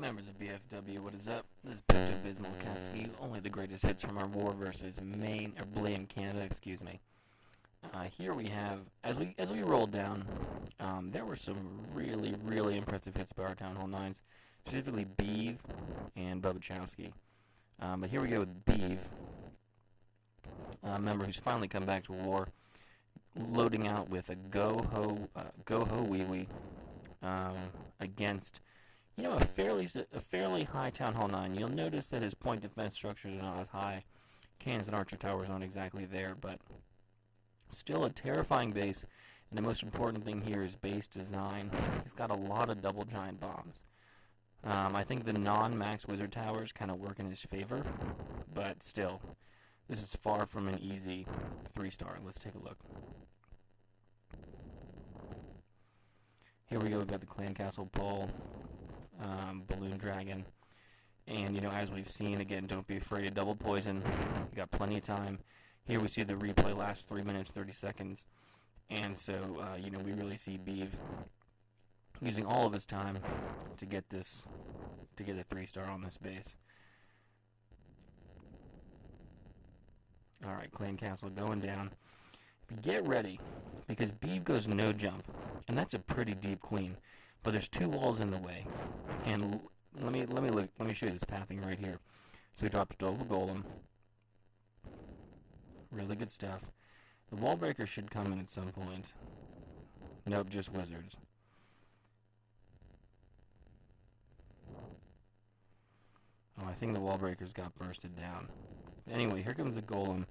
Members of BFW, what is up? This is Pepto Bismol casting you only the greatest hits from our war versus Maine or Blaine, Canada. Excuse me. Here we have, as we rolled down, there were some really impressive hits by our Town Hall 9s, specifically beav and Bubachowski. But here we go with beav, a member who's finally come back to war, loading out with a gohowi against, a fairly high Town Hall 9. You'll notice that his point defense structures are not as high. Cannons and archer towers aren't exactly there, but still a terrifying base. And the most important thing here is base design. He's got a lot of double giant bombs. I think the non-max wizard towers kind of work in his favor, but still, this is far from an easy 3-star. Let's take a look. Here we go. We've got the clan castle pole. Balloon dragon, and as we've seen, again, don't be afraid of double poison. You got plenty of time. Here we see the replay lasts 3 minutes 30 seconds, and so we really see beav using all of his time to get a 3-star on this base. All right, clan castle going down. Get ready, because beav goes no jump, and that's a pretty deep queen. But there's 2 walls in the way, and let me show you this pathing right here. So he drops double golem, really good stuff. The wall breaker should come in at some point. Nope, just wizards. Oh, I think the wall breakers got bursted down. Anyway, here comes the golem.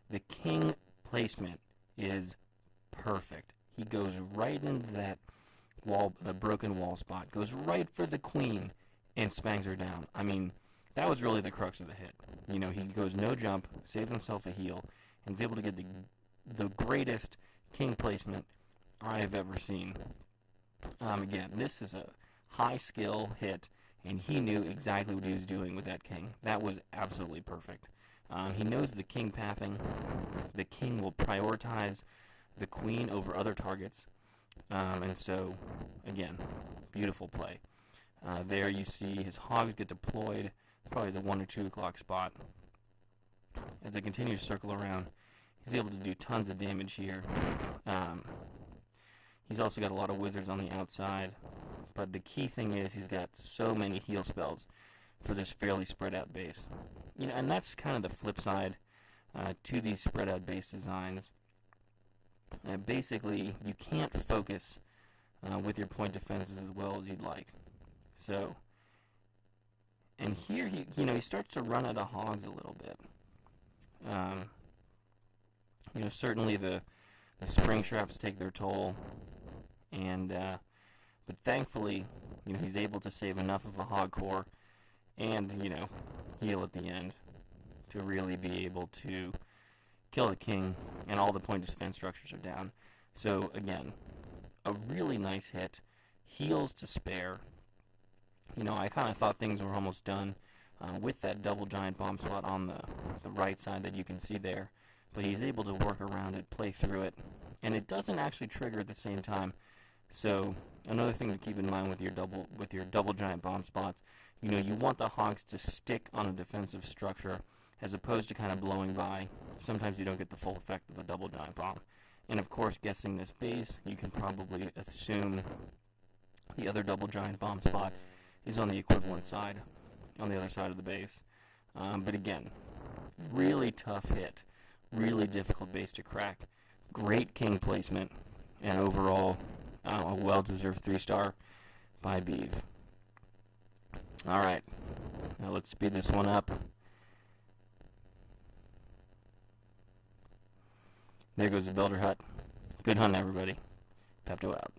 The king placement is perfect. He goes right into that wall, the broken wall spot, goes right for the queen and spangs her down. I mean, that was really the crux of the hit. He goes no jump, saves himself a heal, and is able to get the greatest king placement I have ever seen. Again, this is a high skill hit, and he knew exactly what he was doing with that king. That was absolutely perfect. He knows the king pathing. The king will prioritize the queen over other targets. And so, again, beautiful play. There you see his hogs get deployed, probably the 1 or 2 o'clock spot. As they continue to circle around, he's able to do tons of damage here. He's also got a lot of wizards on the outside, but the key thing is he's got so many heal spells for this fairly spread out base. And that's kind of the flip side to these spread out base designs. Basically, you can't focus with your point defenses as well as you'd like. So, and here he starts to run out of hogs a little bit. Certainly the spring traps take their toll, and but thankfully, he's able to save enough of a hog core, and heal at the end to really be able to kill the king, and all the point defense structures are down. So again, a really nice hit, heals to spare. I kind of thought things were almost done with that double giant bomb slot on the right side that you can see there, but he's able to work around it, play through it, and it doesn't actually trigger at the same time. So another thing to keep in mind with your double giant bomb spots, you want the hogs to stick on a defensive structure as opposed to kind of blowing by. Sometimes you don't get the full effect of a double giant bomb. And of course, guessing this base, you can probably assume the other double giant bomb spot is on the equivalent side, on the other side of the base. But again, really tough hit, really difficult base to crack. Great king placement, and overall, a well-deserved 3-star by beav. Alright, now let's speed this one up. There goes the builder hut. Good hunt, everybody. Pepto out.